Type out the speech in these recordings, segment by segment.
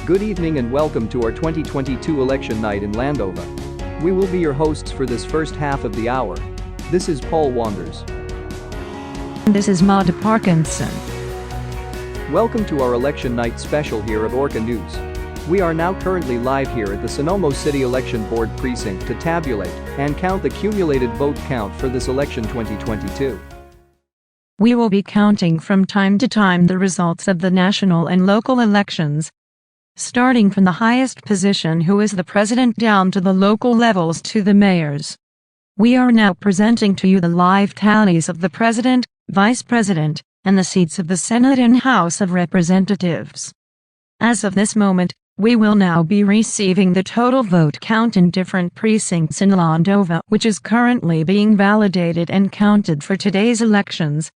Good evening and welcome to our 2022 election night in Landova. We will be your hosts for this first half of the hour. This is Paul Wanders. This is Maude Parkinson. Welcome to our election night special here at Orca News. We are now currently live here at the Sonoma City Election Board precinct to tabulate and count the cumulated vote count for this election 2022. We will be counting from time to time the results of the national and local elections, starting from the highest position, who is the president, down to the local levels to the mayors. We are now presenting to you the live tallies of the president, vice president, and the seats of the Senate and House of Representatives. As of this moment, we will now be receiving the total vote count in different precincts in Landova, which is currently being validated and counted for today's elections.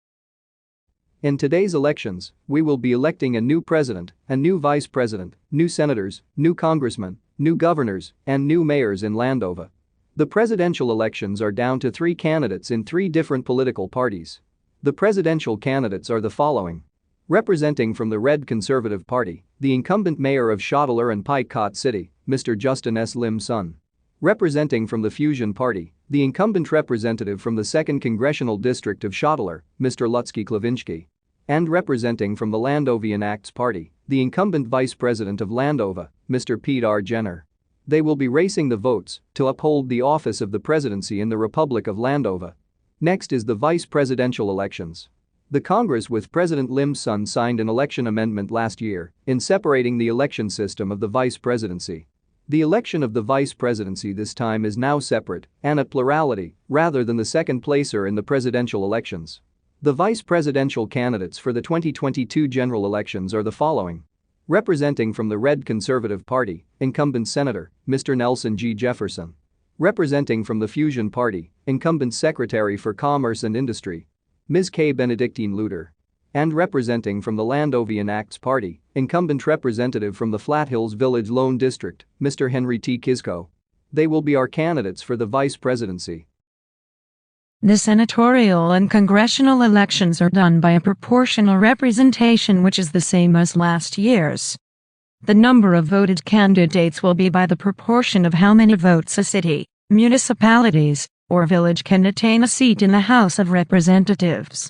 In today's elections, we will be electing a new president, a new vice president, new senators, new congressmen, new governors, and new mayors in Landova. The presidential elections are down to 3 candidates in 3 different political parties. The presidential candidates are the following. Representing from the Red Conservative Party, the incumbent mayor of Shottler and Picot City, Mr. Justin S. Lim's son. Representing from the Fusion Party, the incumbent representative from the 2nd Congressional District of Shottler, Mr. Lutsky Klavinsky. And representing from the Landovian Acts Party, the incumbent vice president of Landova, Mr. Pete R. Jenner. They will be racing the votes to uphold the office of the presidency in the Republic of Landova. Next is the vice presidential elections. The Congress with President Lim's son signed an election amendment last year in separating the election system of the vice presidency. The election of the vice presidency this time is now separate and at plurality rather than the second placer in the presidential elections. The vice presidential candidates for the 2022 general elections are the following. Representing from the Red Conservative Party, incumbent Senator, Mr. Nelson G. Jefferson. Representing from the Fusion Party, incumbent Secretary for Commerce and Industry, Ms. K. Benedictine Luter. And representing from the Landovian Acts Party, incumbent representative from the Flat Hills Village Lone District, Mr. Henry T. Kisko. They will be our candidates for the vice presidency. The senatorial and congressional elections are done by a proportional representation, which is the same as last year's. The number of voted candidates will be by the proportion of how many votes a city, municipalities, or village can attain a seat in the House of Representatives,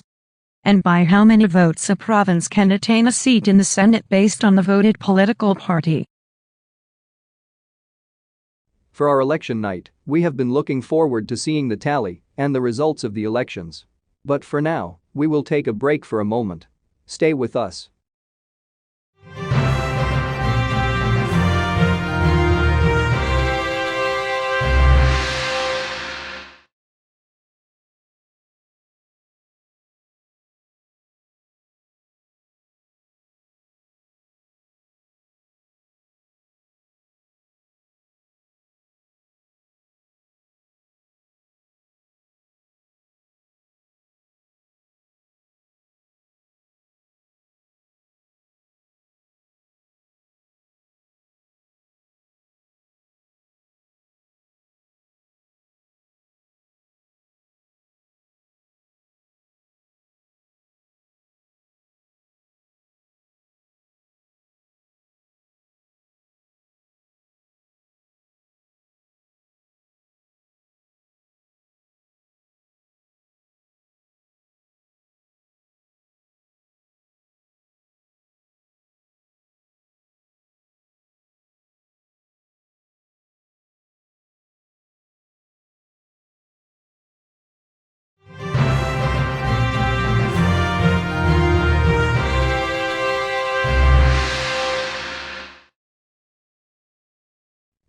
and by how many votes a province can attain a seat in the Senate based on the voted political party. For our election night, we have been looking forward to seeing the tally and the results of the elections. But for now, we will take a break for a moment. Stay with us.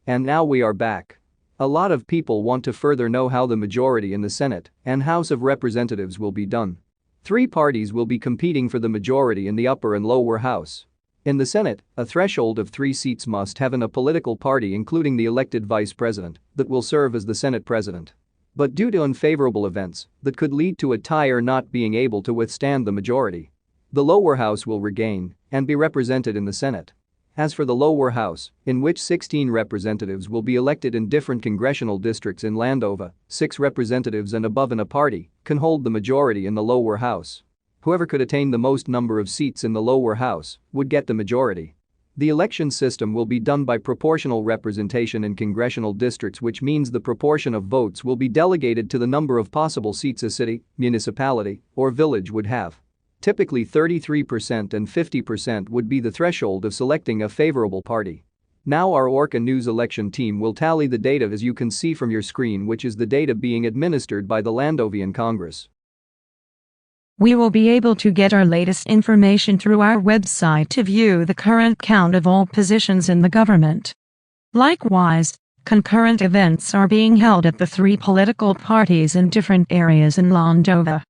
And now we are back. A lot of people want to further know how the majority in the Senate and House of Representatives will be done. 3 parties will be competing for the majority in the upper and lower house. In the Senate, a threshold of 3 seats must have in a political party, including the elected vice president, that will serve as the Senate president. But due to unfavorable events that could lead to a tie or not being able to withstand the majority, the lower house will regain and be represented in the Senate. As for the lower house, in which 16 representatives will be elected in different congressional districts in Landova, 6 representatives and above in a party can hold the majority in the lower house. Whoever could attain the most number of seats in the lower house would get the majority. The election system will be done by proportional representation in congressional districts, which means the proportion of votes will be delegated to the number of possible seats a city, municipality, or village would have. Typically 33% and 50% would be the threshold of selecting a favorable party. Now our Orca News election team will tally the data as you can see from your screen, which is the data being administered by the Landovian Congress. We will be able to get our latest information through our website to view the current count of all positions in the government. Likewise, concurrent events are being held at the three political parties in different areas in Landova.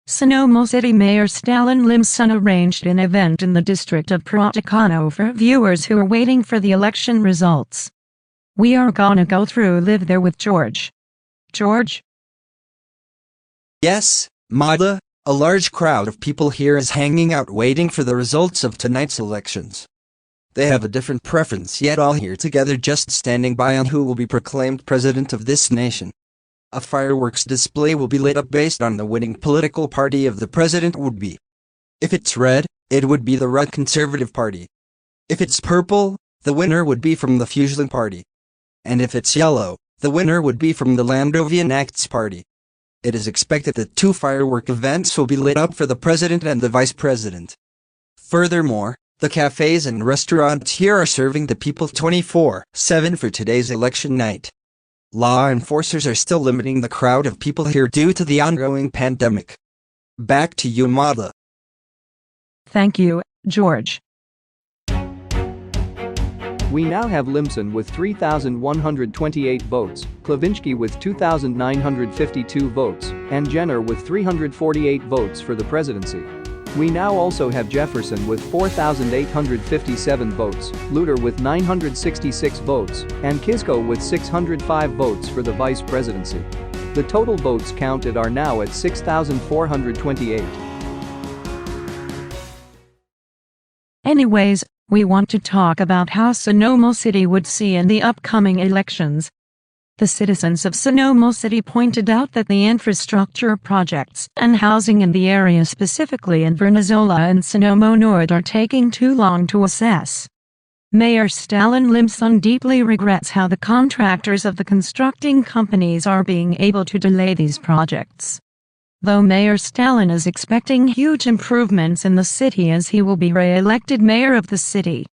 Sonoma City Mayor Stalin Limson arranged an event in the district of Praticano for viewers who are waiting for the election results. We are gonna go through live there with George. George? Yes, Mada. A large crowd of people here is hanging out waiting for the results of tonight's elections. They have a different preference, yet all here together just standing by on who will be proclaimed president of this nation. A fireworks display will be lit up based on the winning political party of the president would be. If it's red, it would be the Red Conservative Party. If it's purple, the winner would be from the Fusion Party. And if it's yellow, the winner would be from the Landovian Acts Party. It is expected that 2 firework events will be lit up for the president and the vice president. Furthermore, the cafes and restaurants here are serving the people 24/7 for today's election night. Law enforcers are still limiting the crowd of people here due to the ongoing pandemic. Back to you, Mada. Thank you, George. We now have Limson with 3,128 votes, Klavinsky with 2,952 votes, and Jenner with 348 votes for the presidency. We now also have Jefferson with 4,857 votes, Luter with 966 votes, and Kisko with 605 votes for the vice presidency. The total votes counted are now at 6,428. Anyways, we want to talk about how Sonoma City would see in the upcoming elections. The citizens of Sonoma City pointed out that the infrastructure projects and housing in the area, specifically in Vernazola and Sonoma Nord, are taking too long to assess. Mayor Stalin Limson deeply regrets how the contractors of the constructing companies are being able to delay these projects. Though Mayor Stalin is expecting huge improvements in the city as he will be re-elected mayor of the city.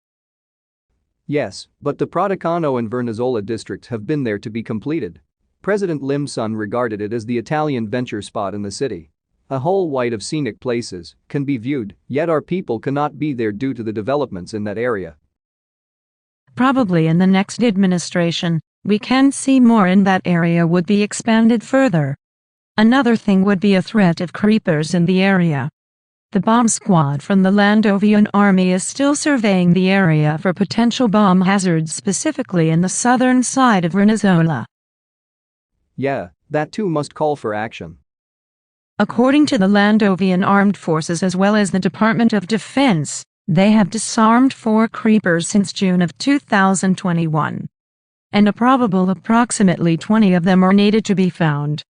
Yes, but the Praticano and Vernazola districts have been there to be completed. President Limson regarded it as the Italian venture spot in the city. A whole white of scenic places can be viewed, yet our people cannot be there due to the developments in that area. Probably in the next administration, we can see more in that area would be expanded further. Another thing would be a threat of creepers in the area. The bomb squad from the Landovian army is still surveying the area for potential bomb hazards, specifically in the southern side of Vernazola. Yeah, that too must call for action. According to the Landovian Armed Forces as well as the Department of Defense, they have disarmed 4 creepers since June of 2021. And a probable approximately 20 of them are needed to be found.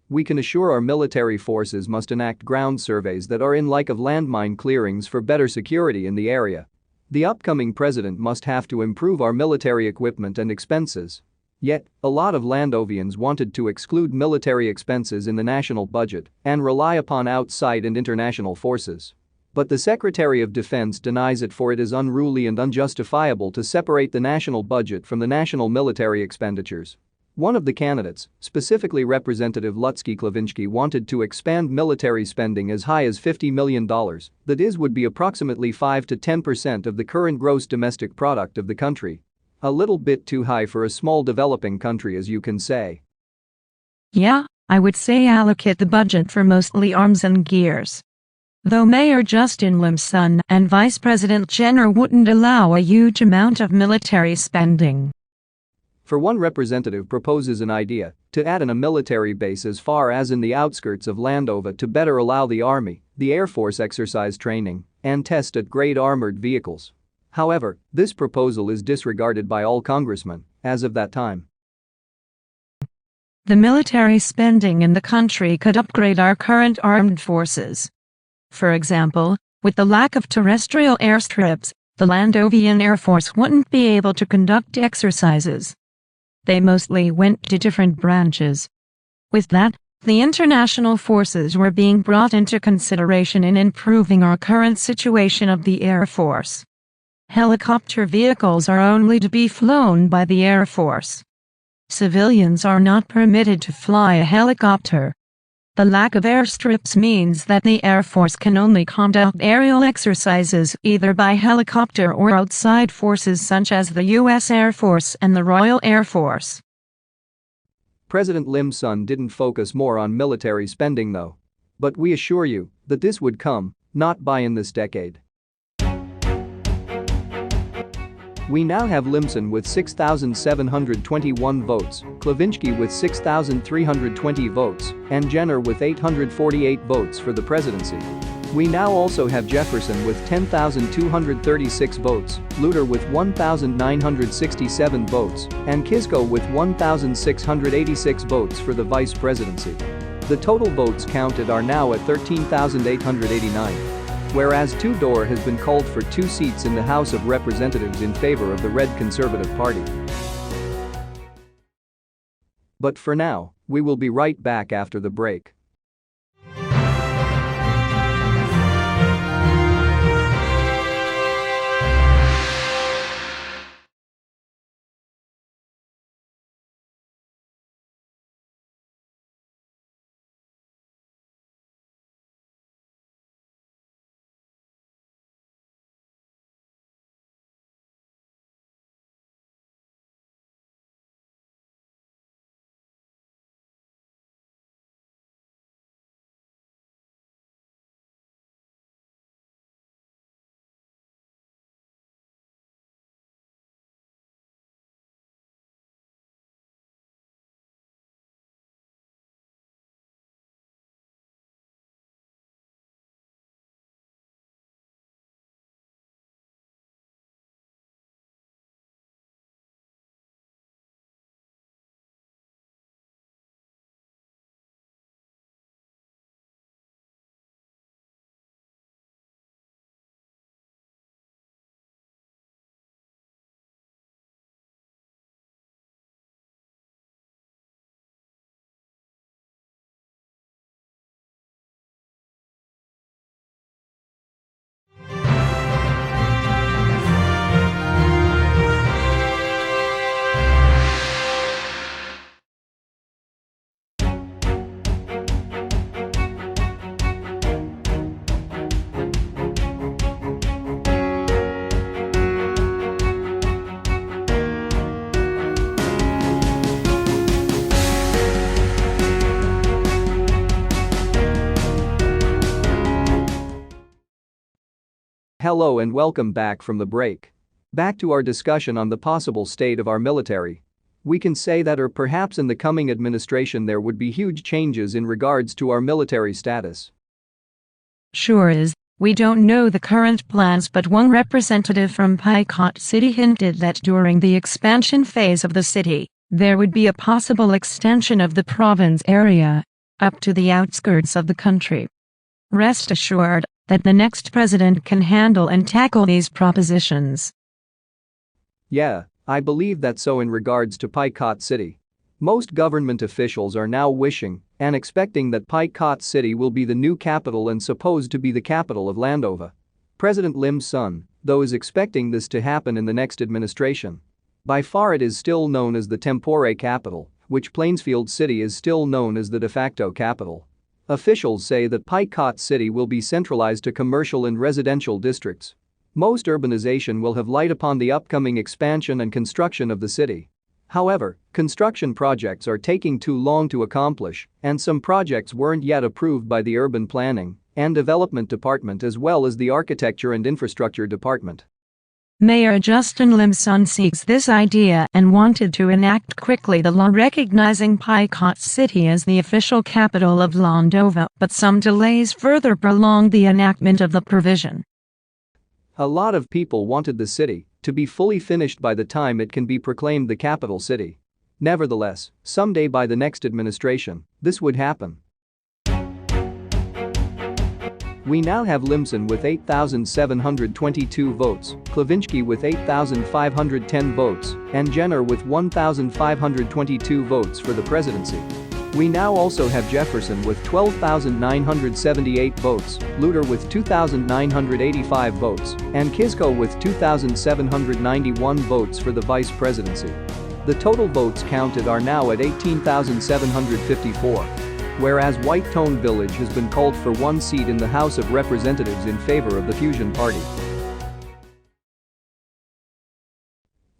We can assure our military forces must enact ground surveys that are in like of landmine clearings for better security in the area. The upcoming president must have to improve our military equipment and expenses. Yet, a lot of Landovians wanted to exclude military expenses in the national budget and rely upon outside and international forces. But the Secretary of Defense denies it, for it is unruly and unjustifiable to separate the national budget from the national military expenditures. One of the candidates, specifically Representative Lutsky Klavinsky, wanted to expand military spending as high as $50 million, that is would be approximately 5 to 10% of the current gross domestic product of the country. A little bit too high for a small developing country, as you can say. Yeah, I would say allocate the budget for mostly arms and gears. Though Mayor Justin Limson and Vice President Jenner wouldn't allow a huge amount of military spending. For one representative proposes an idea to add in a military base as far as in the outskirts of Landova to better allow the Army, the Air Force exercise training and test at grade armored vehicles. However, this proposal is disregarded by all congressmen as of that time. The military spending in the country could upgrade our current armed forces. For example, with the lack of terrestrial airstrips, the Landovian Air Force wouldn't be able to conduct exercises. They mostly went to different branches. With that, the international forces were being brought into consideration in improving our current situation of the Air Force. Helicopter vehicles are only to be flown by the Air Force. Civilians are not permitted to fly a helicopter. The lack of airstrips means that the Air Force can only conduct aerial exercises either by helicopter or outside forces such as the U.S. Air Force and the Royal Air Force. President Lim's son didn't focus more on military spending though. But we assure you that this would come, not by in this decade. We now have Limson with 6,721 votes, Klavinsky with 6,320 votes, and Jenner with 848 votes for the presidency. We now also have Jefferson with 10,236 votes, Luter with 1,967 votes, and Kisco with 1,686 votes for the vice presidency. The total votes counted are now at 13,889. Whereas Tudor has been called for 2 seats in the House of Representatives in favor of the Red Conservative Party. But for now, we will be right back after the break. Hello and welcome back from the break. Back to our discussion on the possible state of our military. We can say that or perhaps in the coming administration there would be huge changes in regards to our military status. Sure is. We don't know the current plans, but one representative from Picot City hinted that during the expansion phase of the city, there would be a possible extension of the province area up to the outskirts of the country. Rest assured that the next president can handle and tackle these propositions. Yeah, I believe that so in regards to Picot City. Most government officials are now wishing and expecting that Picot City will be the new capital and supposed to be the capital of Landova. President Lim's son, though, is expecting this to happen in the next administration. By far it is still known as the tempore capital, which Plainsfield City is still known as the de facto capital. Officials say that Picot City will be centralized to commercial and residential districts. Most urbanization will have light upon the upcoming expansion and construction of the city. However, construction projects are taking too long to accomplish, and some projects weren't yet approved by the Urban Planning and Development Department as well as the Architecture and Infrastructure Department. Mayor Justin Lim's son seeks this idea and wanted to enact quickly the law recognizing Picot City as the official capital of Landova, but some delays further prolonged the enactment of the provision. A lot of people wanted the city to be fully finished by the time it can be proclaimed the capital city. Nevertheless, someday by the next administration, this would happen. We now have Limson with 8,722 votes, Klavinsky with 8,510 votes, and Jenner with 1,522 votes for the presidency. We now also have Jefferson with 12,978 votes, Luter with 2,985 votes, and Kiszko with 2,791 votes for the vice presidency. The total votes counted are now at 18,754. Whereas White-Tone Village has been called for one seat in the House of Representatives in favor of the Fusion Party.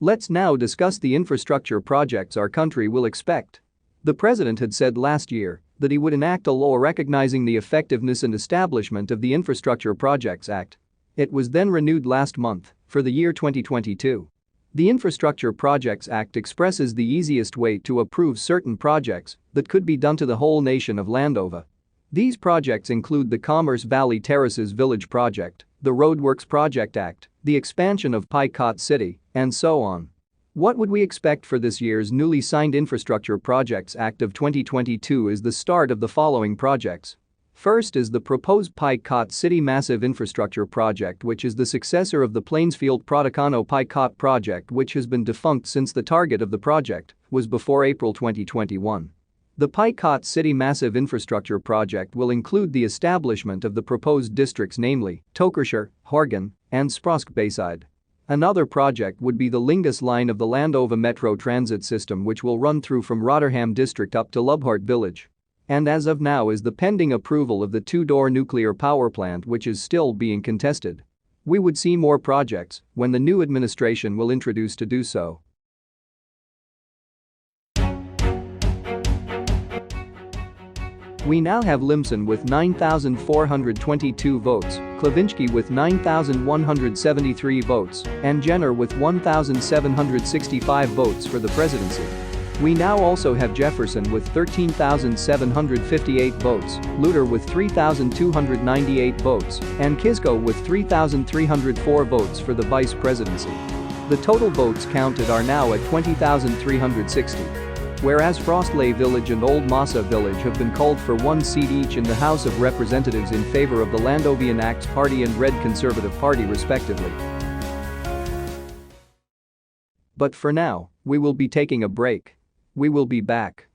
Let's now discuss the infrastructure projects our country will expect. The president had said last year that he would enact a law recognizing the effectiveness and establishment of the Infrastructure Projects Act. It was then renewed last month for the year 2022. The Infrastructure Projects Act expresses the easiest way to approve certain projects that could be done to the whole nation of Landova. These projects include the Commerce Valley Terraces Village Project, the Roadworks Project Act, the expansion of Picot City, and so on. What would we expect for this year's newly signed Infrastructure Projects Act of 2022 is the start of the following projects. First is the proposed Picot City Massive Infrastructure Project, which is the successor of the Plainsfield-Prodicano-Picot project, which has been defunct since the target of the project was before April 2021. The Picot City Massive Infrastructure Project will include the establishment of the proposed districts, namely Tokershire, Horgan, and Sprosk Bayside. Another project would be the Lingus line of the Landova Metro Transit System, which will run through from Rotterdam District up to Lubhart Village. And as of now is the pending approval of the two-door nuclear power plant, which is still being contested. We would see more projects when the new administration will introduce to do so. We now have Limson with 9,422 votes, Klavinsky with 9,173 votes, and Jenner with 1,765 votes for the presidency. We now also have Jefferson with 13,758 votes, Luter with 3,298 votes, and Kiszko with 3,304 votes for the vice presidency. The total votes counted are now at 20,360. Whereas Frostley Village and Old Massa Village have been called for one seat each in the House of Representatives in favor of the Landovian Acts Party and Red Conservative Party respectively. But for now, we will be taking a break. We will be back.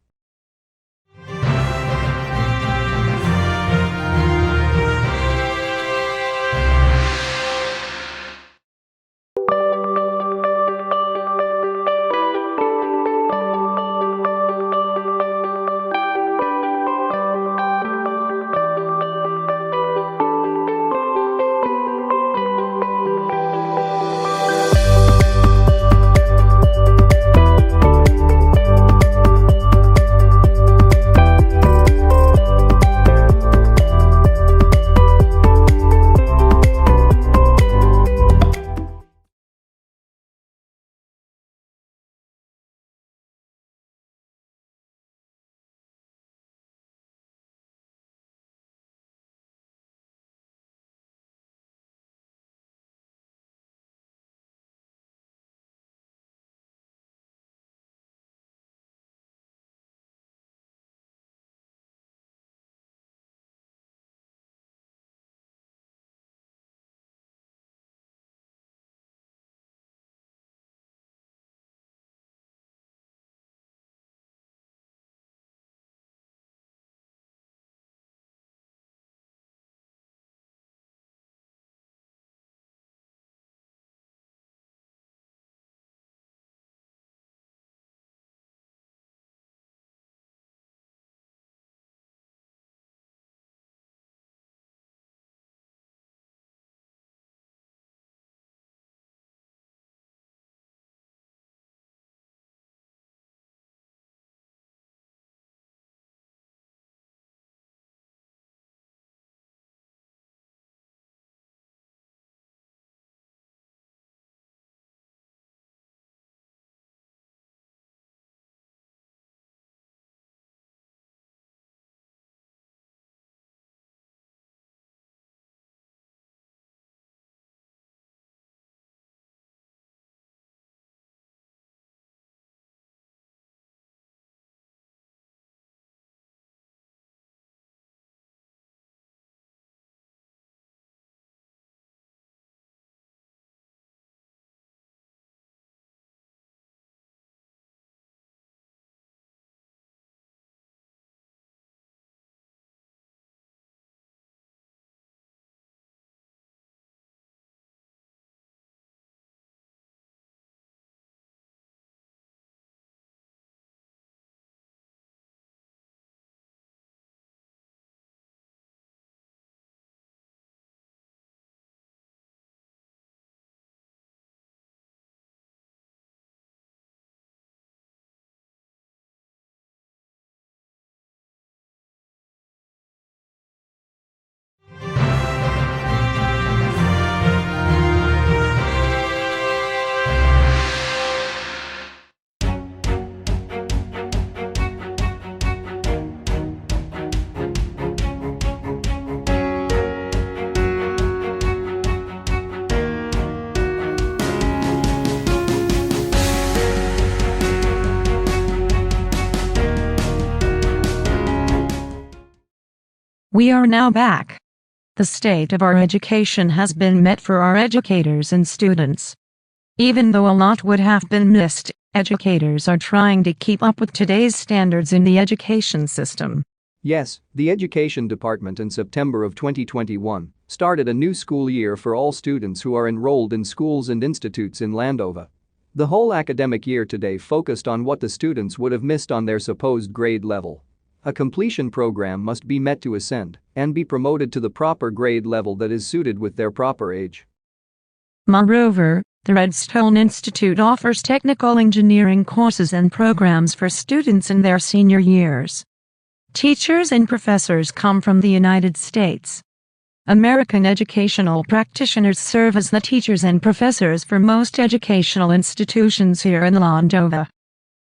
We are now back. The state of our education has been met for our educators and students. Even though a lot would have been missed, educators are trying to keep up with today's standards in the education system. Yes, the Education Department in September of 2021 started a new school year for all students who are enrolled in schools and institutes in Landova. The whole academic year today focused on what the students would have missed on their supposed grade level. A completion program must be met to ascend and be promoted to the proper grade level that is suited with their proper age. Moreover, the Redstone Institute offers technical engineering courses and programs for students in their senior years. Teachers and professors come from the United States. American educational practitioners serve as the teachers and professors for most educational institutions here in Landova.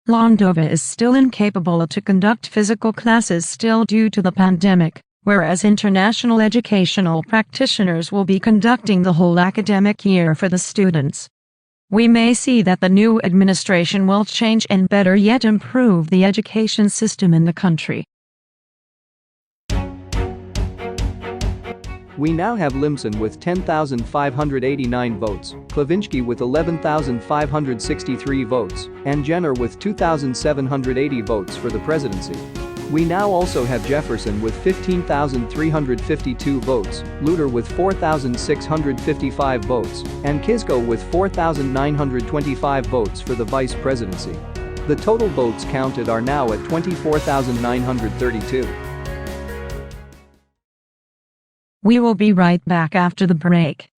Landova is still incapable to conduct physical classes still due to the pandemic, whereas international educational practitioners will be conducting the whole academic year for the students. We may see that the new administration will change and better yet improve the education system in the country. We now have Limson with 10,589 votes, Klavinsky with 11,563 votes, and Jenner with 2,780 votes for the presidency. We now also have Jefferson with 15,352 votes, Luter with 4,655 votes, and Kiszko with 4,925 votes for the vice presidency. The total votes counted are now at 24,932. We will be right back after the break.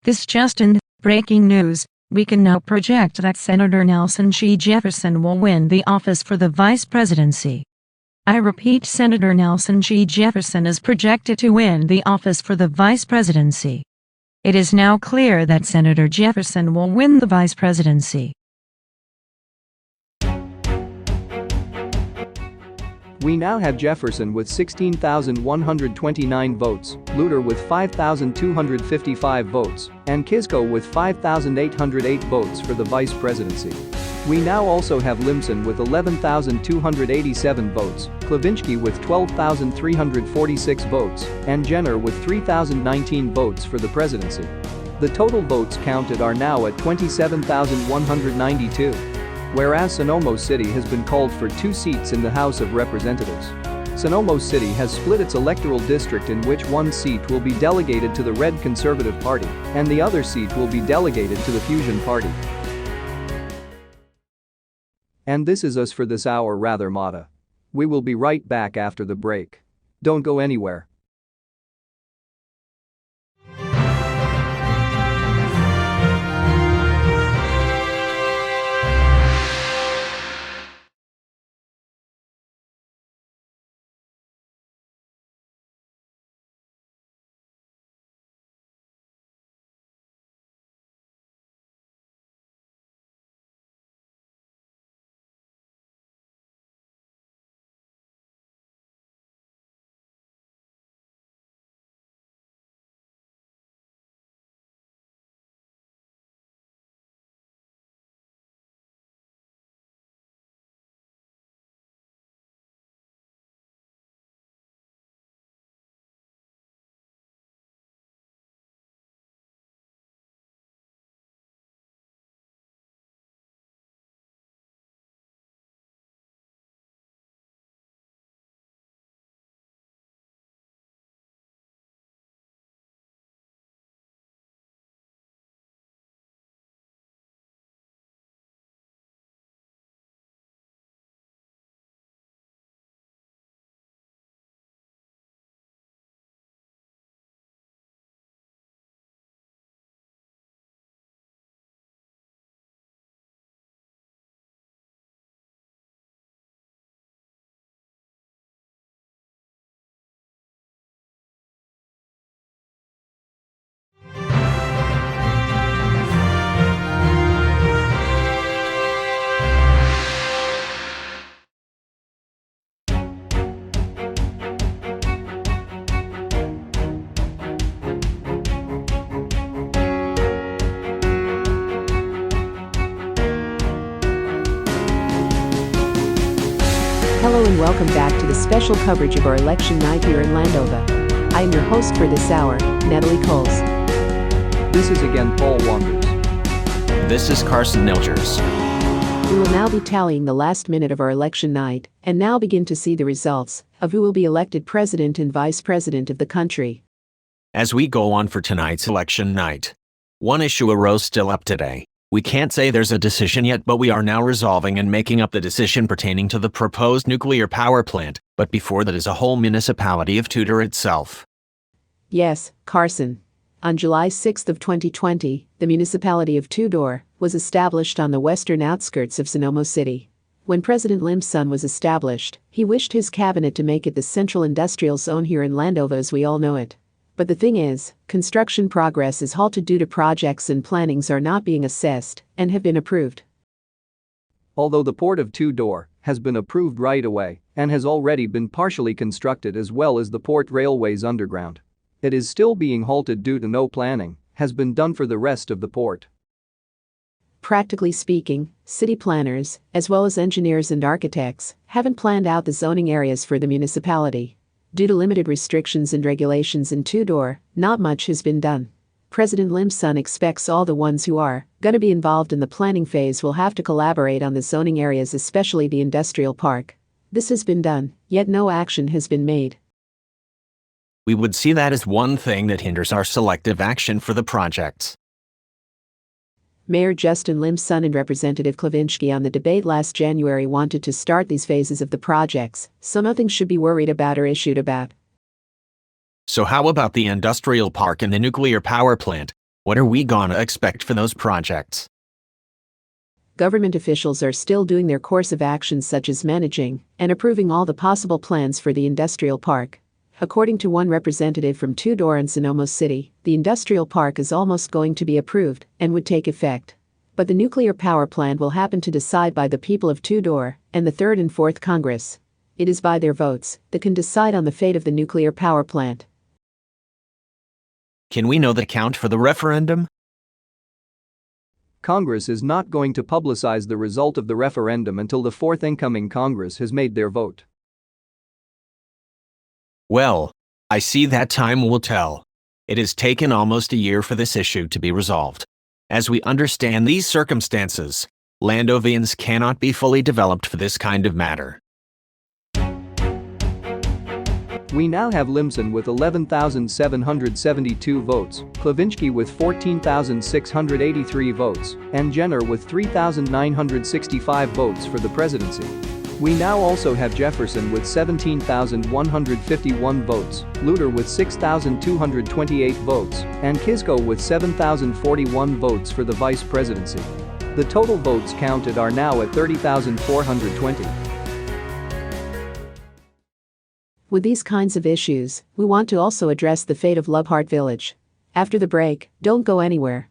This just in, breaking news, we can now project that Senator Nelson G. Jefferson will win the office for the vice presidency. I repeat, Senator Nelson G. Jefferson is projected to win the office for the vice presidency. It is now clear that Senator Jefferson will win the vice presidency. We now have Jefferson with 16,129 votes, Luter with 5,255 votes, and Kisco with 5,808 votes for the vice presidency. We now also have Limson with 11,287 votes, Klavinsky with 12,346 votes, and Jenner with 3,019 votes for the presidency. The total votes counted are now at 27,192. Whereas Sonoma City has been called for 2 seats in the House of Representatives. Sonoma City has split its electoral district in which 1 seat will be delegated to the Red Conservative Party, and the other seat will be delegated to the Fusion Party. And this is us for this hour, rather Mata. We will be right back after the break. Don't go anywhere. Hello and welcome back to the special coverage of our election night here in Landova. I am your host for this hour, Natalie Coles. This is again Paul Wanders. This is Carson Nilgers. We will now be tallying the last minute of our election night and now begin to see the results of who will be elected president and vice president of the country. As we go on for tonight's election night, one issue arose still up today. We can't say there's a decision yet, but we are now resolving and making up the decision pertaining to the proposed nuclear power plant, but before that is a whole municipality of Tudor itself. Yes, Carson. On July 6 of 2020, the municipality of Tudor was established on the western outskirts of Sonoma City. When President Limson was established, he wished his cabinet to make it the central industrial zone here in Landova as we all know it. But the thing is, construction progress is halted due to projects and plannings are not being assessed and have been approved. Although the port of Tudor has been approved right away and has already been partially constructed as well as the port railways underground, it is still being halted due to no planning has been done for the rest of the port. Practically speaking, city planners, as well as engineers and architects, haven't planned out the zoning areas for the municipality. Due to limited restrictions and regulations in Tudor, not much has been done. President Limson expects all the ones who are going to be involved in the planning phase will have to collaborate on the zoning areas, especially the industrial park. This has been done, yet no action has been made. We would see that as one thing that hinders our selective action for the projects. Mayor Justin Limson and Representative Klavinsky on the debate last January wanted to start these phases of the projects, so nothing should be worried about or issued about. So how about the industrial park and the nuclear power plant? What are we gonna expect for those projects? Government officials are still doing their course of actions such as managing and approving all the possible plans for the industrial park. According to one representative from Two-Door and Sonoma City, the industrial park is almost going to be approved and would take effect. But the nuclear power plant will happen to decide by the people of Two-Door and the 3rd and 4th Congress. It is by their votes that can decide on the fate of the nuclear power plant. Can we know the count for the referendum? Congress is not going to publicize the result of the referendum until the 4th incoming Congress has made their vote. Well, I see that time will tell. It has taken almost a year for this issue to be resolved. As we understand these circumstances, Landovians cannot be fully developed for this kind of matter. We now have Limson with 11,772 votes, Klavinsky with 14,683 votes, and Jenner with 3,965 votes for the presidency. We now also have Jefferson with 17,151 votes, Luter with 6,228 votes, and Kiszko with 7,041 votes for the vice presidency. The total votes counted are now at 30,420. With these kinds of issues, we want to also address the fate of Love Heart Village. After the break, don't go anywhere.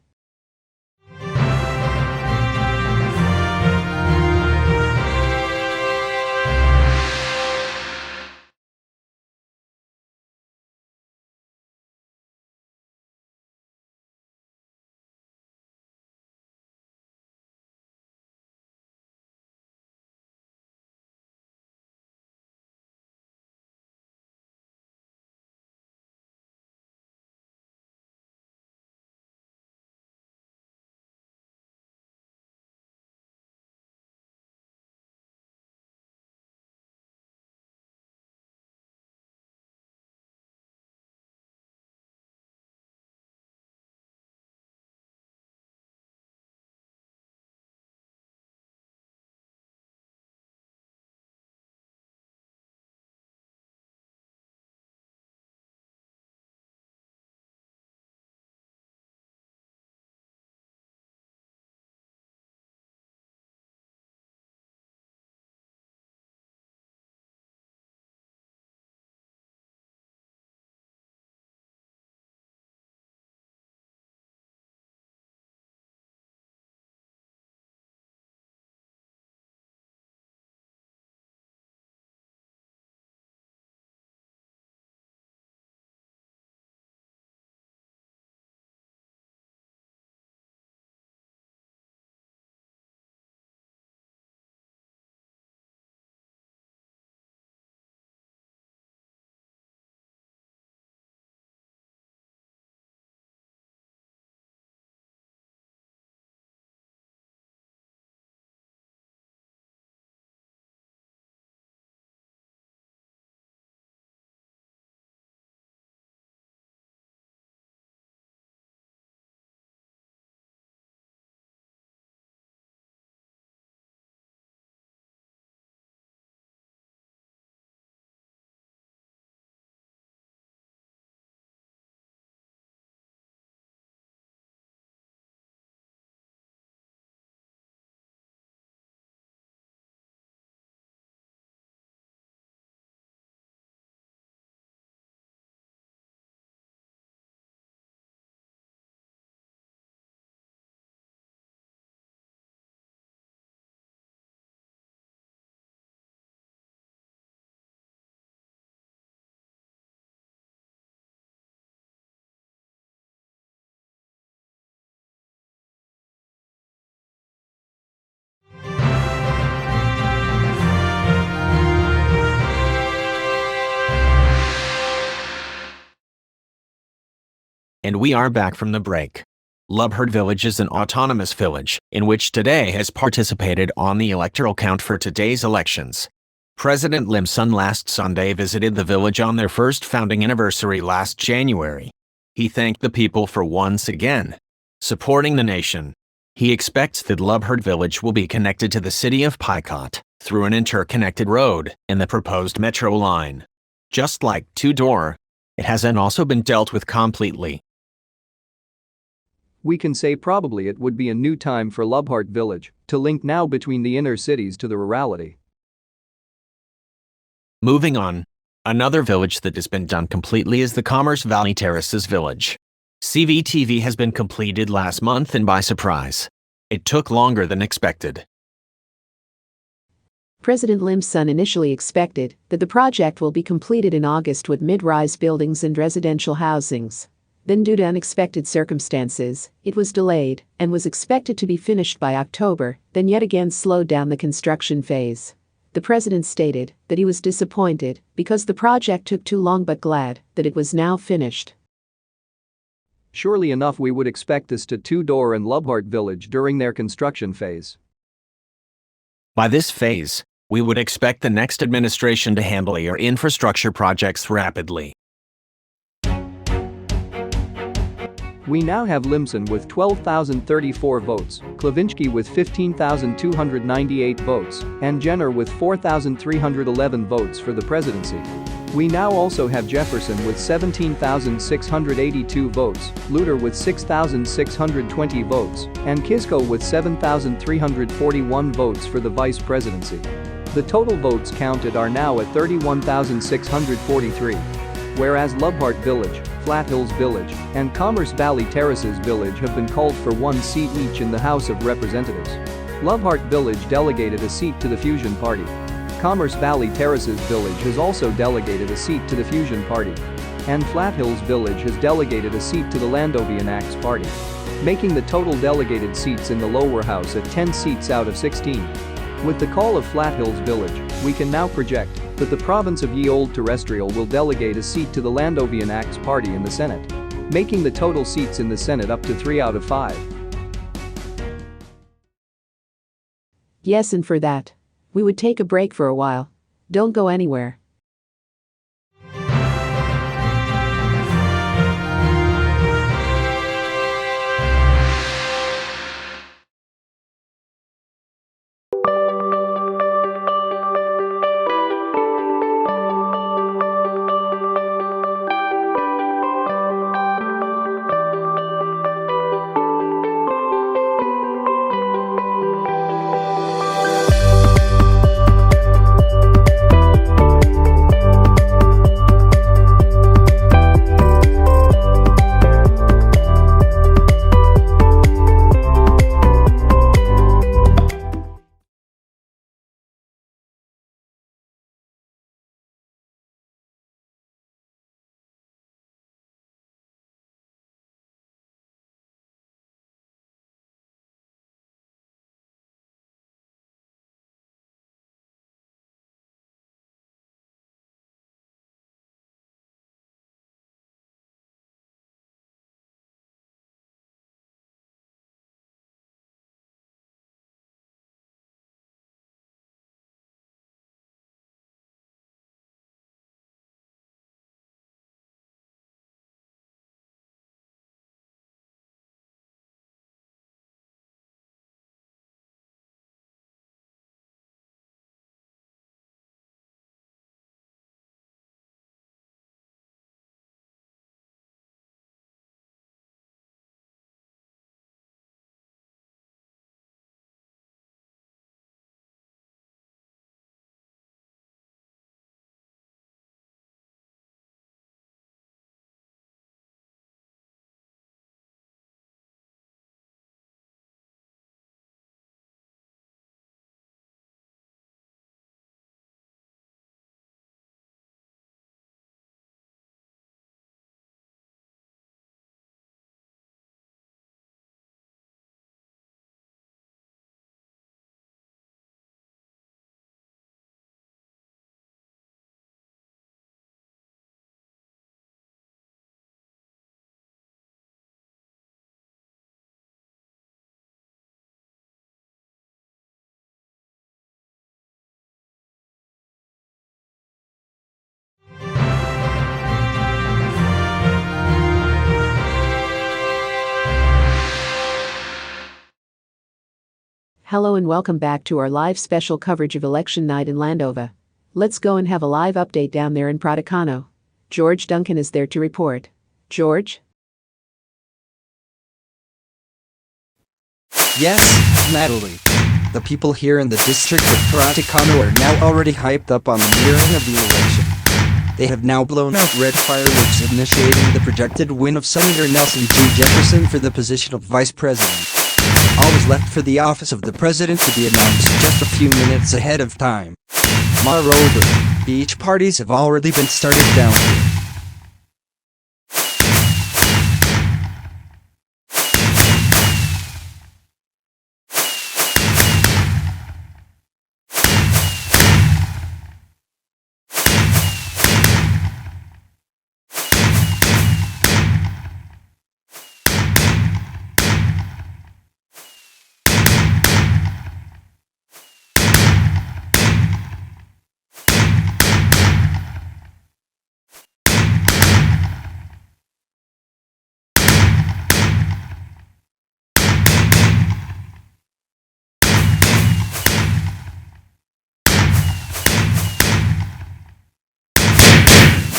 And we are back from the break. Love Heart Village is an autonomous village in which today has participated on the electoral count for today's elections. President Limson last Sunday visited the village on their first founding anniversary last January. He thanked the people for once again supporting the nation. He expects that Love Heart Village will be connected to the city of Picot through an interconnected road and the proposed metro line. Just like Two-Door, it hasn't also been dealt with completely. We can say probably it would be a new time for Lubhart village to link now between the inner cities to the rurality. Moving on. Another village that has been done completely is the Commerce Valley Terraces village. CVTV has been completed last month and by surprise. It took longer than expected. President Lim's son initially expected that the project will be completed in August with mid-rise buildings and residential housings. Then, due to unexpected circumstances, it was delayed and was expected to be finished by October, then yet again slowed down the construction phase. The president stated that he was disappointed because the project took too long but glad that it was now finished. Surely enough, we would expect this to Two-Door and Lubhart village during their construction phase. By this phase, we would expect the next administration to handle your infrastructure projects rapidly. We now have Limson with 12,034 votes, Klavinsky with 15,298 votes, and Jenner with 4,311 votes for the presidency. We now also have Jefferson with 17,682 votes, Luter with 6,620 votes, and Kisko with 7,341 votes for the vice presidency. The total votes counted are now at 31,643. Whereas Lubhart Village, Flat Hills Village, and Commerce Valley Terraces Village have been called for one seat each in the House of Representatives. Lubhart Village delegated a seat to the Fusion Party. Commerce Valley Terraces Village has also delegated a seat to the Fusion Party. And Flat Hills Village has delegated a seat to the Landovian Axe Party, making the total delegated seats in the lower house at 10 seats out of 16. With the call of Flat Hills Village, we can now project that the province of Ye Old Terrestrial will delegate a seat to the Landovian Axe Party in the Senate, making the total seats in the Senate up to 3 out of 5. Yes, and for that, we would take a break for a while. Don't go anywhere. Hello and welcome back to our live special coverage of election night in Landova. Let's go and have a live update down there in Pradicano. George Duncan is there to report. George? Yes, Natalie. The people here in the district of Paraticano are now already hyped up on the nearing of the election. They have now blown out red fireworks initiating the projected win of Senator Nelson G. Jefferson for the position of Vice President. All is left for the office of the President to be announced just a few minutes ahead of time. Moreover, beach parties have already been started down here.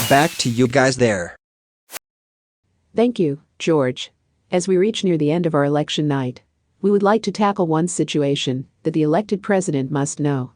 Back to you guys there. Thank you, George. As we reach near the end of our election night, we would like to tackle one situation that the elected president must know.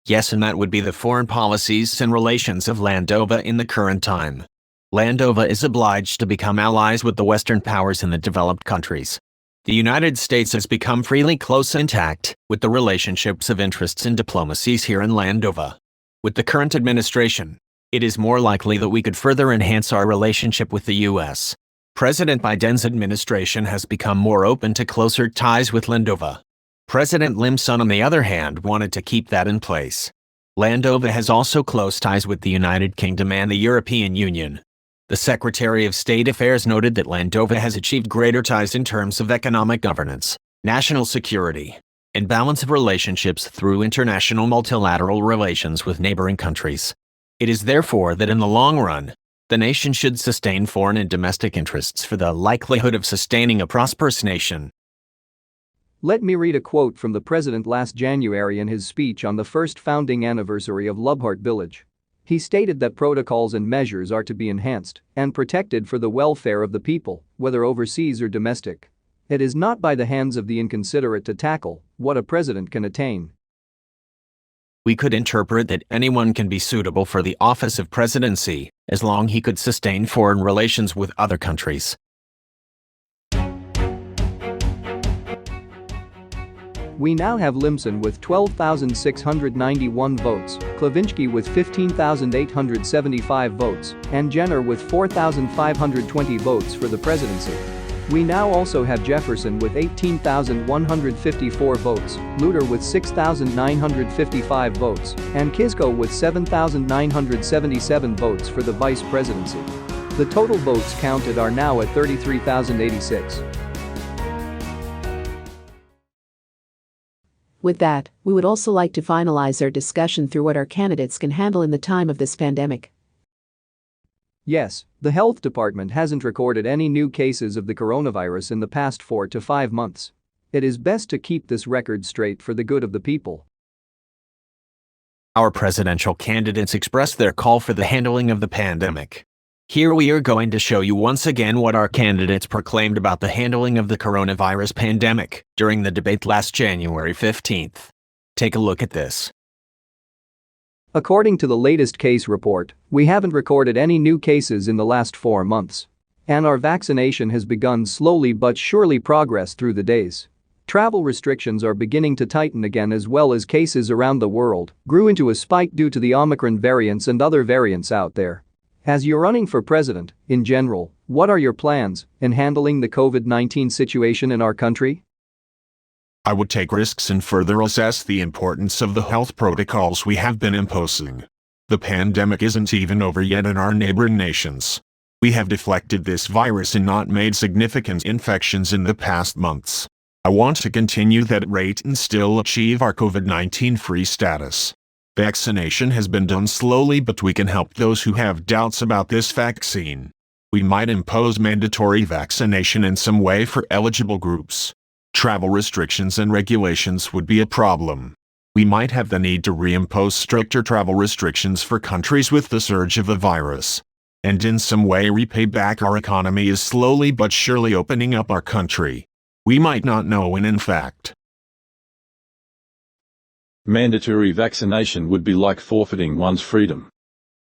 Yes, and that would be the foreign policies and relations of Landova in the current time. Landova is obliged to become allies with the Western powers in the developed countries. The United States has become freely close intact with the relationships of interests and diplomacies here in Landova. With the current administration, it is more likely that we could further enhance our relationship with the U.S. President Biden's administration has become more open to closer ties with Landova. President Lim Sun, on the other hand, wanted to keep that in place. Landova has also close ties with the United Kingdom and the European Union. The Secretary of State Affairs noted that Landova has achieved greater ties in terms of economic governance, national security, and balance of relationships through international multilateral relations with neighboring countries. It is therefore that in the long run, the nation should sustain foreign and domestic interests for the likelihood of sustaining a prosperous nation. Let me read a quote from the president last January in his speech on the first founding anniversary of Lubhart Village. He stated that protocols and measures are to be enhanced and protected for the welfare of the people, whether overseas or domestic. It is not by the hands of the inconsiderate to tackle what a president can attain. We could interpret that anyone can be suitable for the office of presidency, as long he could sustain foreign relations with other countries. We now have Limson with 12,691 votes, Klavinsky with 15,875 votes, and Jenner with 4,520 votes for the presidency. We now also have Jefferson with 18,154 votes, Luter with 6,955 votes, and Kiszko with 7,977 votes for the vice presidency. The total votes counted are now at 33,086. With that, we would also like to finalize our discussion through what our candidates can handle in the time of this pandemic. Yes, the health department hasn't recorded any new cases of the coronavirus in the past 4 to 5 months. It is best to keep this record straight for the good of the people. Our presidential candidates expressed their call for the handling of the pandemic. Here we are going to show you once again what our candidates proclaimed about the handling of the coronavirus pandemic during the debate last January 15th. Take a look at this. According to the latest case report, we haven't recorded any new cases in the last 4 months. And our vaccination has begun slowly but surely progress through the days. Travel restrictions are beginning to tighten again, as well as cases around the world grew into a spike due to the Omicron variants and other variants out there. As you're running for president, in general, what are your plans in handling the COVID-19 situation in our country? I would take risks and further assess the importance of the health protocols we have been imposing. The pandemic isn't even over yet in our neighboring nations. We have deflected this virus and not made significant infections in the past months. I want to continue that rate and still achieve our COVID-19 free status. Vaccination has been done slowly, but we can help those who have doubts about this vaccine. We might impose mandatory vaccination in some way for eligible groups. Travel restrictions and regulations would be a problem. We might have the need to reimpose stricter travel restrictions for countries with the surge of the virus. And in some way repay back our economy is slowly but surely opening up our country. We might not know when in fact. Mandatory vaccination would be like forfeiting one's freedom.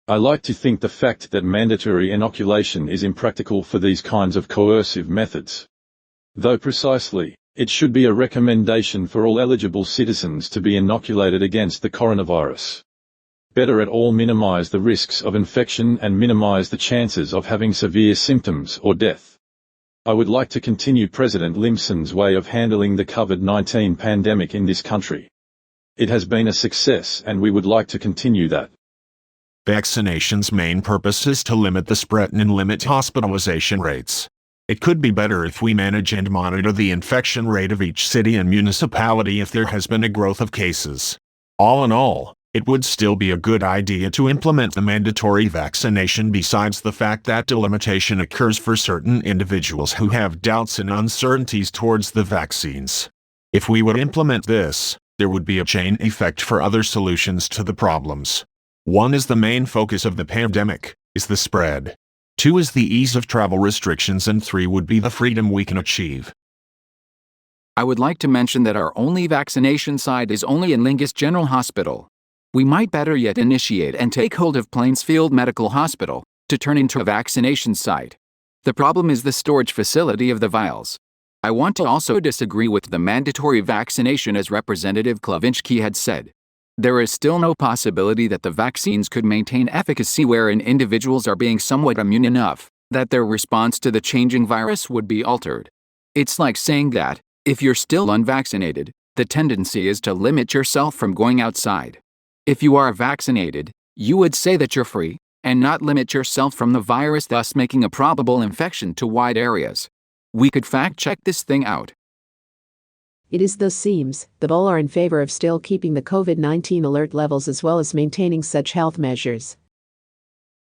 I like to think the fact that mandatory inoculation is impractical for these kinds of coercive methods. Though precisely, it should be a recommendation for all eligible citizens to be inoculated against the coronavirus. Better at all minimize the risks of infection and minimize the chances of having severe symptoms or death. I would like to continue President Limson's way of handling the COVID-19 pandemic in this country. It has been a success and we would like to continue that. Vaccination's main purpose is to limit the spread and limit hospitalization rates. It could be better if we manage and monitor the infection rate of each city and municipality if there has been a growth of cases. All in all, it would still be a good idea to implement the mandatory vaccination besides the fact that delimitation occurs for certain individuals who have doubts and uncertainties towards the vaccines. If we would implement this, there would be a chain effect for other solutions to the problems. 1 is the main focus of the pandemic, is the spread. 2 is the ease of travel restrictions, and 3 would be the freedom we can achieve. I would like to mention that our only vaccination site is only in Lingus General Hospital. We might better yet initiate and take hold of Plainsfield Medical Hospital to turn into a vaccination site. The problem is the storage facility of the vials. I want to also disagree with the mandatory vaccination as Representative Klavinski had said. There is still no possibility that the vaccines could maintain efficacy wherein individuals are being somewhat immune enough that their response to the changing virus would be altered. It's like saying that, if you're still unvaccinated, the tendency is to limit yourself from going outside. If you are vaccinated, you would say that you're free, and not limit yourself from the virus, thus making a probable infection to wide areas. We could fact-check this thing out. It is thus seems, that all are in favor of still keeping the COVID-19 alert levels as well as maintaining such health measures.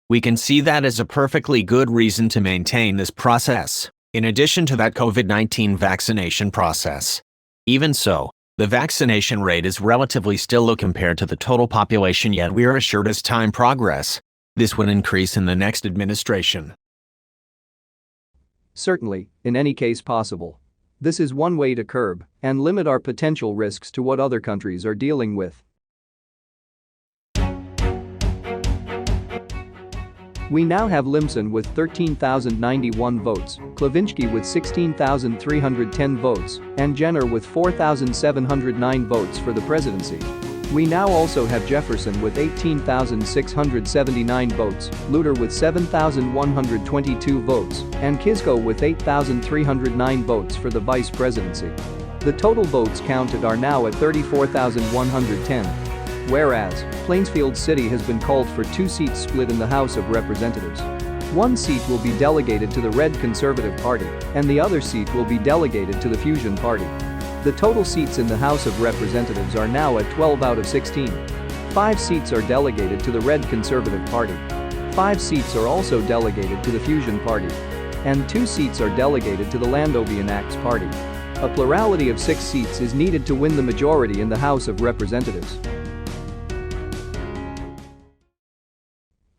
We can see that as a perfectly good reason to maintain this process, in addition to that COVID-19 vaccination process. Even so, the vaccination rate is relatively still low compared to the total population, yet we are assured as time progress, this would increase in the next administration. Certainly, in any case possible. This is one way to curb and limit our potential risks to what other countries are dealing with. We now have Limson with 13,091 votes, Klavinski with 16,310 votes, and Jenner with 4,709 votes for the presidency. We now also have Jefferson with 18,679 votes, Luter with 7,122 votes, and Kisco with 8,309 votes for the vice presidency. The total votes counted are now at 34,110. Whereas, Plainsfield City has been called for 2 seats split in the House of Representatives. 1 seat will be delegated to the Red Conservative Party, and the other seat will be delegated to the Fusion Party. The total seats in the House of Representatives are now at 12 out of 16. 5 seats are delegated to the Red Conservative Party. 5 seats are also delegated to the Fusion Party. And 2 seats are delegated to the Landovian Acts Party. A plurality of 6 seats is needed to win the majority in the House of Representatives.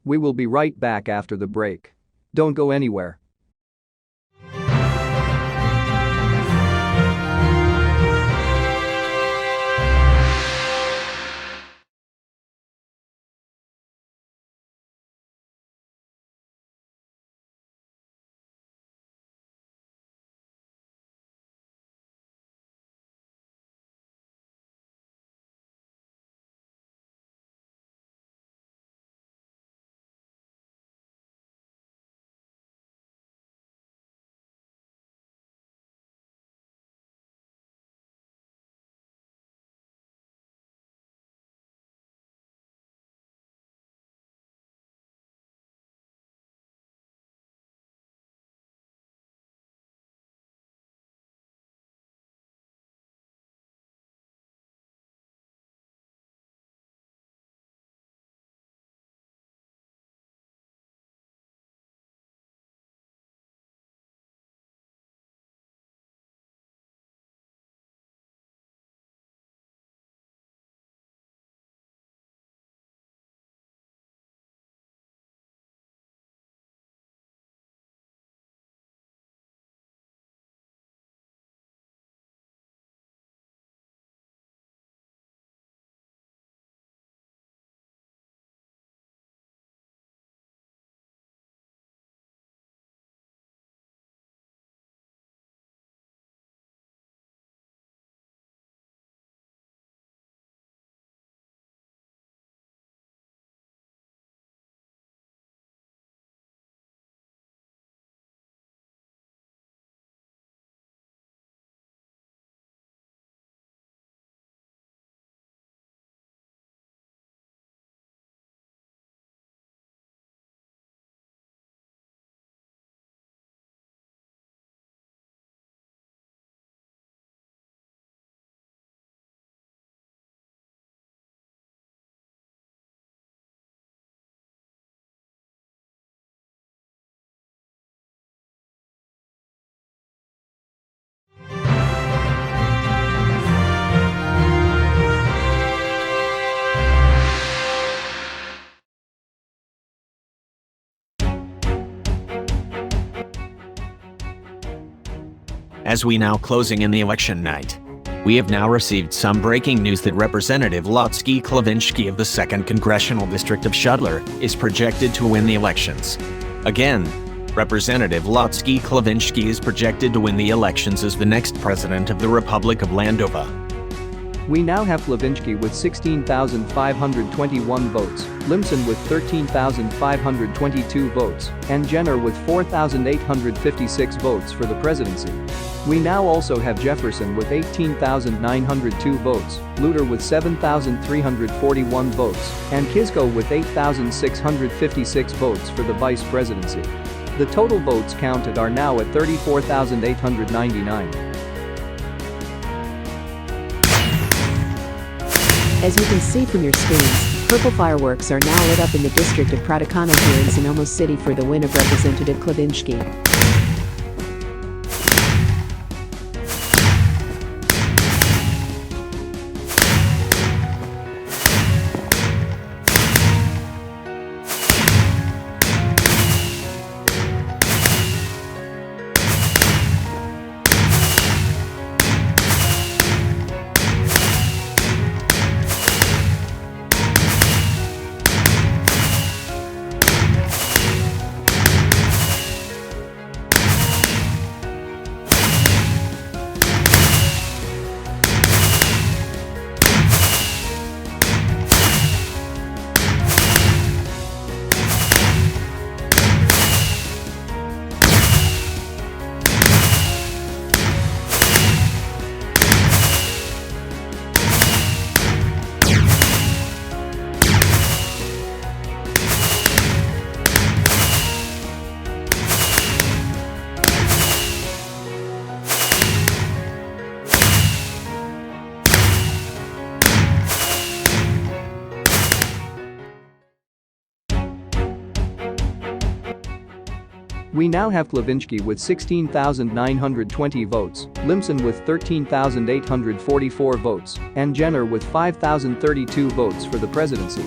We will be right back after the break. Don't go anywhere. As we now closing in the election night, we have now received some breaking news that Representative Lutsky Klavinsky of the 2nd Congressional District of Shudler is projected to win the elections. Again, Representative Lutsky Klavinsky is projected to win the elections as the next president of the Republic of Landova. We now have Klavinsky with 16,521 votes, Limson with 13,522 votes, and Jenner with 4,856 votes for the presidency. We now also have Jefferson with 18,902 votes, Luter with 7,341 votes, and Kiszko with 8,656 votes for the vice presidency. The total votes counted are now at 34,899. As you can see from your screens, purple fireworks are now lit up in the district of Pradakano here in Sonoma City for the win of Representative Klavinsky. We now have Klavinsky with 16,920 votes, Limson with 13,844 votes, and Jenner with 5,032 votes for the presidency.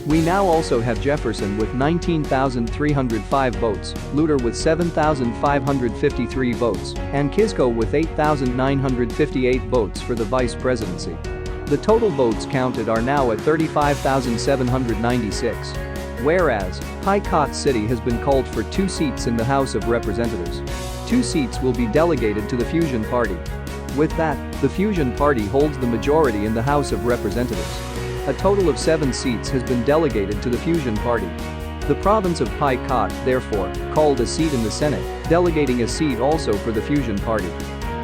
We now also have Jefferson with 19,305 votes, Luter with 7,553 votes, and Kiszko with 8,958 votes for the vice presidency. The total votes counted are now at 35,796. Whereas, Picot City has been called for 2 seats in the House of Representatives. 2 seats will be delegated to the Fusion Party. With that, the Fusion Party holds the majority in the House of Representatives. A total of 7 seats has been delegated to the Fusion Party. The province of Picot, therefore, called a seat in the Senate, delegating a seat also for the Fusion Party.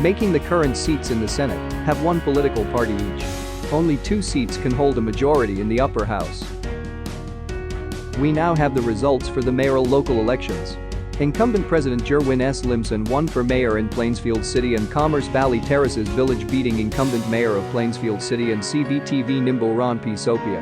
Making the current seats in the Senate have 1 political party each. Only 2 seats can hold a majority in the upper house. We now have the results for the mayoral local elections. Incumbent President Jerwin S. Limson won for mayor in Plainsfield City and Commerce Valley Terraces Village, beating incumbent mayor of Plainsfield City and CBTV Nimbo Ron P. Sopia.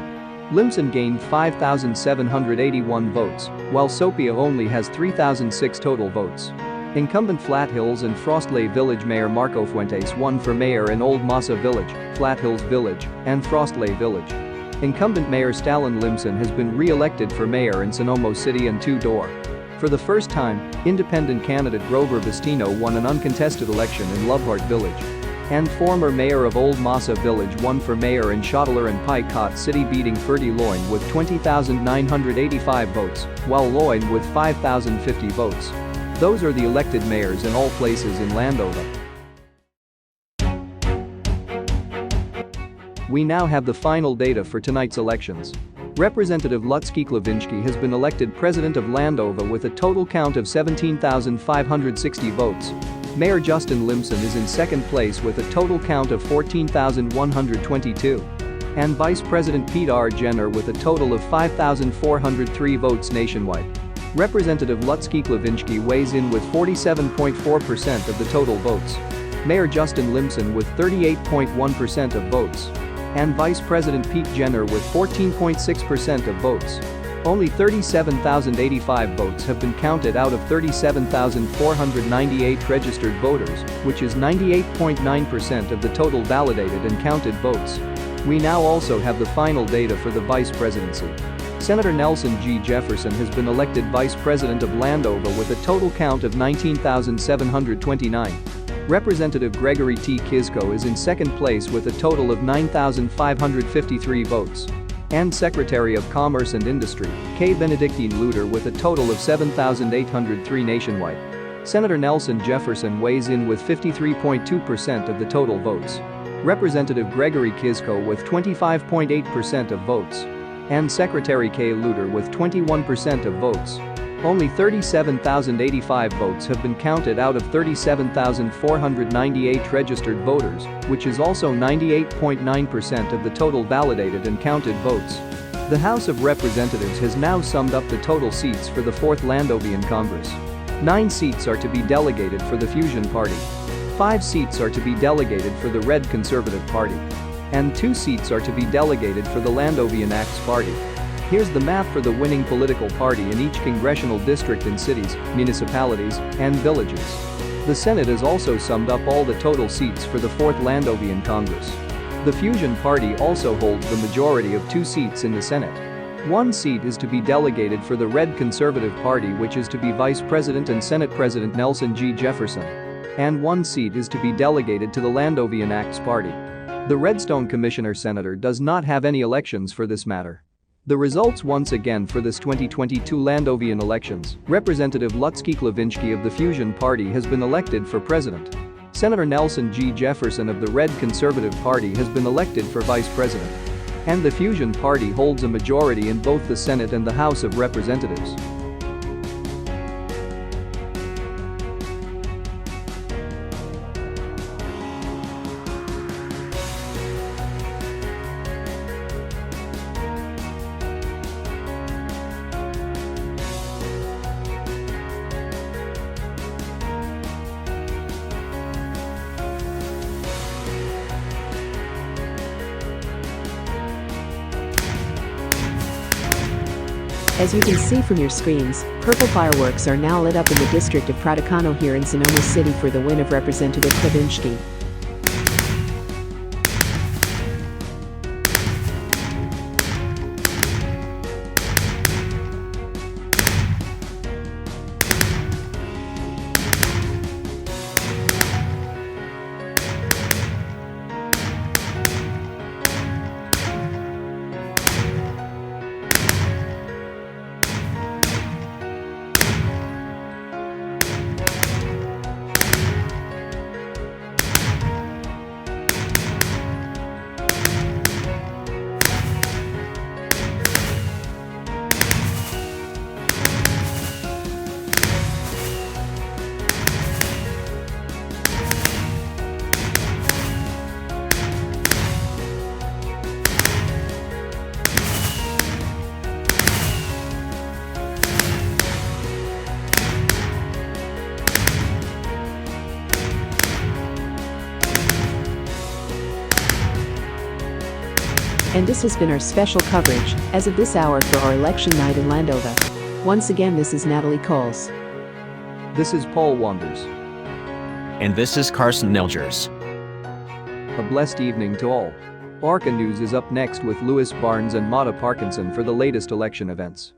Limson gained 5,781 votes, while Sopia only has 3,006 total votes. Incumbent Flat Hills and Frostley Village Mayor Marco Fuentes won for mayor in Old Masa Village, Flat Hills Village, and Frostley Village. Incumbent Mayor Stalin Limson has been re-elected for mayor in Sonoma City and Two-Door. For the first time, independent candidate Grover Bastino won an uncontested election in Lovehart Village. And former mayor of Old Masa Village won for mayor in Shottler and Picot City, beating Ferdy Loyne with 20,985 votes, while Loyne with 5,050 votes. Those are the elected mayors in all places in Landova. We now have the final data for tonight's elections. Representative Lutsky Klavinsky has been elected president of Landova with a total count of 17,560 votes. Mayor Justin Limson is in second place with a total count of 14,122. And Vice President Pete R. Jenner with a total of 5,403 votes nationwide. Representative Lutsky Klavinsky weighs in with 47.4% of the total votes. Mayor Justin Limson with 38.1% of votes. And Vice President Pete Jenner with 14.6% of votes. Only 37,085 votes have been counted out of 37,498 registered voters, which is 98.9% of the total validated and counted votes. We now also have the final data for the vice presidency. Senator Nelson G. Jefferson has been elected vice president of Landova with a total count of 19,729. Representative Gregory T. Kiszko is in second place with a total of 9,553 votes. And Secretary of Commerce and Industry, K. Benedictine Luter with a total of 7,803 nationwide. Senator Nelson Jefferson weighs in with 53.2% of the total votes. Representative Gregory Kiszko with 25.8% of votes. And Secretary K. Luter with 21% of votes. Only 37,085 votes have been counted out of 37,498 registered voters, which is also 98.9% of the total validated and counted votes. The House of Representatives has now summed up the total seats for the 4th Landovian Congress. 9 seats are to be delegated for the Fusion Party. 5 seats are to be delegated for the Red Conservative Party. And 2 seats are to be delegated for the Landovian Axe Party. Here's the map for the winning political party in each congressional district in cities, municipalities, and villages. The Senate has also summed up all the total seats for the 4th Landovian Congress. The Fusion Party also holds the majority of 2 seats in the Senate. 1 seat is to be delegated for the Red Conservative Party, which is to be Vice President and Senate President Nelson G. Jefferson. And 1 seat is to be delegated to the Landovian Axe Party. The Redstone Commissioner Senator does not have any elections for this matter. The results once again for this 2022 Landovian elections, Representative Lutsky Klavinsky of the Fusion Party has been elected for president. Senator Nelson G. Jefferson of the Red Conservative Party has been elected for vice president. And the Fusion Party holds a majority in both the Senate and the House of Representatives. As you can see from your screens, purple fireworks are now lit up in the district of Pradicano here in Sonoma City for the win of Representative Klavinsky. And this has been our special coverage, as of this hour for our election night in Landova. Once again, this is Natalie Coles. This is Paul Wanders. And this is Carson Nilgers. A blessed evening to all. Orca News is up next with Louis Barnes and Mata Parkinson for the latest election events.